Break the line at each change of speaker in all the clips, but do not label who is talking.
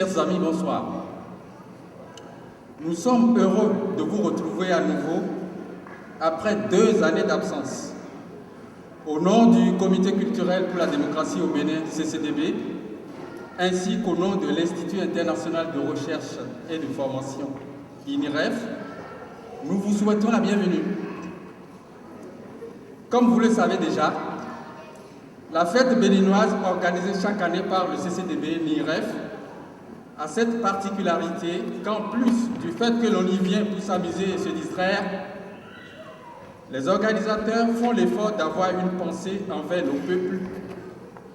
Chers amis, bonsoir. Nous sommes heureux de vous retrouver à nouveau après 2 années d'absence. Au nom du Comité culturel pour la démocratie au Bénin, CCDB, ainsi qu'au nom de l'Institut international de recherche et de formation, INIREF, nous vous souhaitons la bienvenue. Comme vous le savez déjà, la fête béninoise organisée chaque année par le CCDB, l'INIREF, a cette particularité qu'en plus du fait que l'on y vient pour s'amuser et se distraire, les organisateurs font l'effort d'avoir une pensée envers nos peuples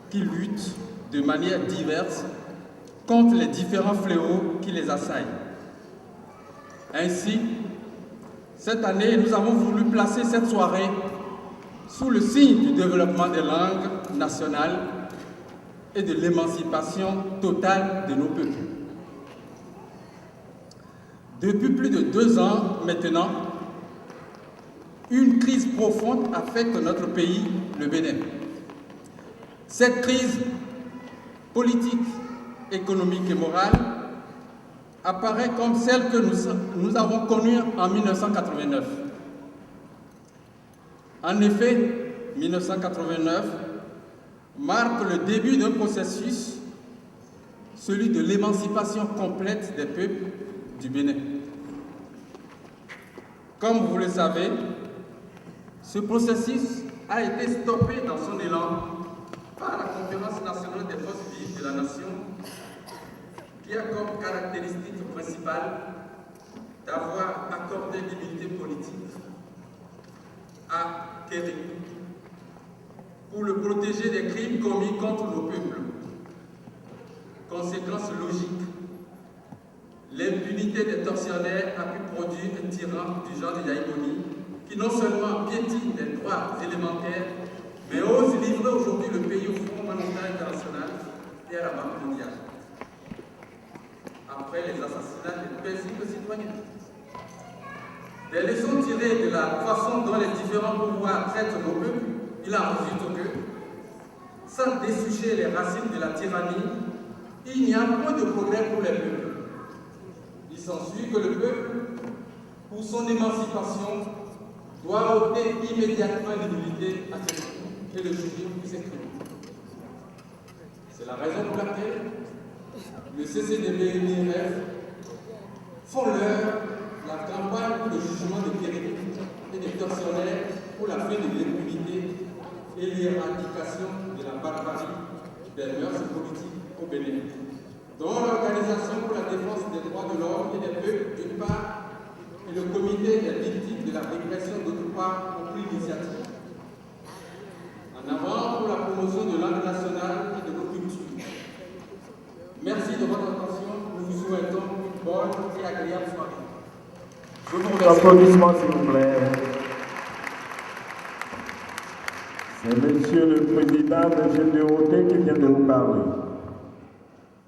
qui luttent de manière diverse contre les différents fléaux qui les assaillent. Ainsi, cette année, nous avons voulu placer cette soirée sous le signe du développement des langues nationales et de l'émancipation totale de nos peuples. Depuis plus de 2 ans maintenant, une crise profonde affecte notre pays, le Bénin. Cette crise politique, économique et morale apparaît comme celle que nous avons connue en 1989. En effet, 1989 marque le début d'un processus, celui de l'émancipation complète des peuples du Bénin. Comme vous le savez, ce processus a été stoppé dans son élan par la Conférence nationale des forces vives de la nation, qui a comme caractéristique principale d'avoir accordé l'immunité politique à Kéry pour le protéger des crimes commis contre nos peuples. Conséquence logique, l'impunité des tortionnaires a pu produire un tyran du genre de Yahya Boni qui non seulement piétine les droits élémentaires, mais ose livrer aujourd'hui le pays au Fonds monétaire international et à la Banque mondiale, après les assassinats des paisibles citoyens. Des leçons tirées de la façon dont les différents pouvoirs traitent nos peuples, il en résulte que, sans dessoucher les racines de la tyrannie, il n'y a point de progrès pour les peuples. Il s'ensuit que le peuple, pour son émancipation, doit ôter immédiatement l'immunité à ses crimes et le juger pour ses crimes. C'est la raison pour laquelle le CCDB et l'INIREF font la campagne pour le jugement des périmètres et des tortionnaires pour la fin de l'impunité et l'éradication de la barbarie des mœurs politiques au Bénin, dont l'Organisation pour la défense des droits de l'homme et des peuples d'une part et le Comité des victimes de la répression d'autre part ont pris l'initiative. En avant pour la promotion de langue nationale et de nos cultures. Merci de votre attention. Nous vous souhaitons une bonne et agréable soirée. Je vous remercie.
Applaudissements, s'il vous plaît. C'est Monsieur le Président de GDOT qui vient de vous parler.